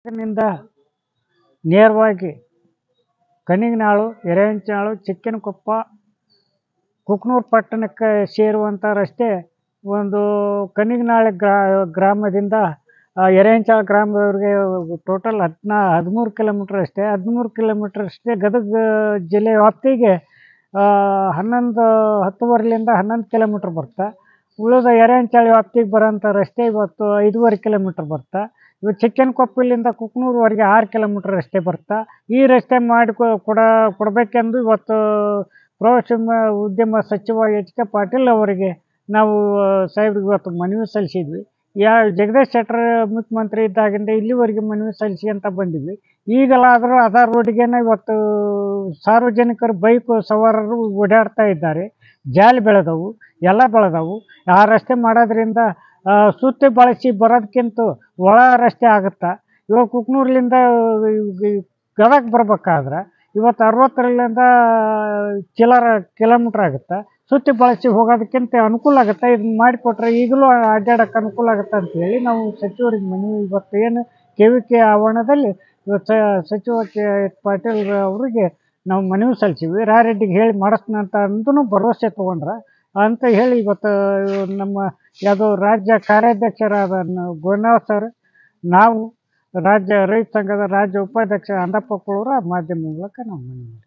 ನಿಂದ ನೇರವಾಗಿ ಕಣಿಗನಾಳು, ಎರೆಹಂಚನಾಳು, ಚಿಕ್ಕನಕೊಪ್ಪ, ಕುಕನೂರು ಪಟ್ಟಣಕ್ಕೆ ಸೇರುವಂಥ ರಸ್ತೆ ಒಂದು ಕಣಿಗನಾಳು ಗ್ರಾಮದಿಂದ ಎರೆಹಂಚಾಳು ಗ್ರಾಮದವರೆಗೆ ಟೋಟಲ್ 13 ಕಿಲೋಮೀಟ್ರ್ ಅಷ್ಟೇ. 13 ಕಿಲೋಮೀಟ್ರ್ ಅಷ್ಟೇ. ಗದಗ ಜಿಲ್ಲೆ ವ್ಯಾಪ್ತಿಗೆ 10ವರೆಲಿಂದ 11 ಕಿಲೋಮೀಟ್ರ್ ಬರ್ತಾ. ಉಳಿದ ಎರೆಹಂಚಾಳು ವ್ಯಾಪ್ತಿಗೆ ಬರೋಂಥ ರಸ್ತೆ ಇವತ್ತು 5.5 ಕಿಲೋಮೀಟ್ರ್ ಬರ್ತಾ. ಇವತ್ತು ಚಿಕ್ಕನಕೊಪ್ಪಲಿಂದ ಕುಕನೂರುವರೆಗೆ 6 ಕಿಲೋಮೀಟ್ರ್ ರಸ್ತೆ ಬರ್ತಾ. ಈ ರಸ್ತೆ ಮಾಡಿ ಕೊಡಬೇಕೆಂದು ಇವತ್ತು ಪ್ರವಾಸೋದ್ಯಮ ಸಚಿವ ಎಚ್ ಕೆ ಪಾಟೀಲ್ ಅವರಿಗೆ ನಾವು ಸಾಹೇಬ್ರಿಗೆ ಇವತ್ತು ಮನವಿ ಸಲ್ಲಿಸಿದ್ವಿ. ಜಗದೀಶ್ ಶೆಟ್ಟರ್ ಮುಖ್ಯಮಂತ್ರಿ ಇದ್ದಾಗಿಂದ ಇಲ್ಲಿವರೆಗೆ ಮನವಿ ಸಲ್ಲಿಸ್ಕೊಂತ ಬಂದಿದ್ವಿ. ಈಗಲಾದರೂ ಅದೇ ರೋಡಿಗೇನೆ ಇವತ್ತು ಸಾರ್ವಜನಿಕರು ಬೈಕ್ ಸವಾರರು ಓಡಾಡ್ತಾ ಇದ್ದಾರೆ. ಜಾಲಿ ಬೆಳೆದವು, ಎಲ್ಲ ಬೆಳೆದವು. ಆ ರಸ್ತೆ ಮಾಡೋದ್ರಿಂದ ಸುತ್ತಿ ಬಳಸಿ ಬರೋದಕ್ಕಿಂತ ಒಳ ರಸ್ತೆ ಆಗುತ್ತಾ. ಇವಾಗ ಕುಕನೂರ್ಲಿಂದ ಗದಗ ಬರ್ಬೇಕಾದ್ರೆ ಇವತ್ತು 60ರಿಂದ ಚಿಲ್ಲರ ಕಿಲೋಮೀಟ್ರ್ ಆಗುತ್ತೆ. ಸುತ್ತಿ ಬಳಸಿ ಹೋಗೋದಕ್ಕಿಂತ ಅನುಕೂಲ ಆಗುತ್ತೆ. ಇದನ್ನ ಮಾಡಿಕೊಟ್ರೆ ಈಗಲೂ ಅಡ್ಡಾಡೋಕ್ಕೆ ಅನುಕೂಲ ಆಗುತ್ತೆ ಅಂತೇಳಿ ನಾವು ಸಚಿವರಿಗೆ ಮನವಿ ಇವತ್ತು ಏನು KVK ಆವರಣದಲ್ಲಿ ಇವತ್ತು ಸಚಿವ ಪಾಟೀಲ್ ಅವರಿಗೆ ನಾವು ಮನವಿ ಸಲ್ಲಿಸಿವಿ. ರಾಯರೆಡ್ಡಿಗೆ ಹೇಳಿ ಮಾಡಿಸ್ನಂತ ಅಂದೂ ಭರವಸೆ ತೊಗೊಂಡ್ರೆ ಅಂತ ಹೇಳಿ ಇವತ್ತು ನಮ್ಮ ಯಾವುದೋ ರಾಜ್ಯ ಕಾರ್ಯಾಧ್ಯಕ್ಷರಾದ ಗೋನಾಳ್ ಸರ್, ನಾವು ರಾಜ್ಯ ರೈತ ಸಂಘದ ರಾಜ್ಯ ಉಪಾಧ್ಯಕ್ಷ ಅಂದಪ್ಪ ಕುಳೂರ ಮಾಧ್ಯಮ ಮೂಲಕ ನಾವು ಮನವಿ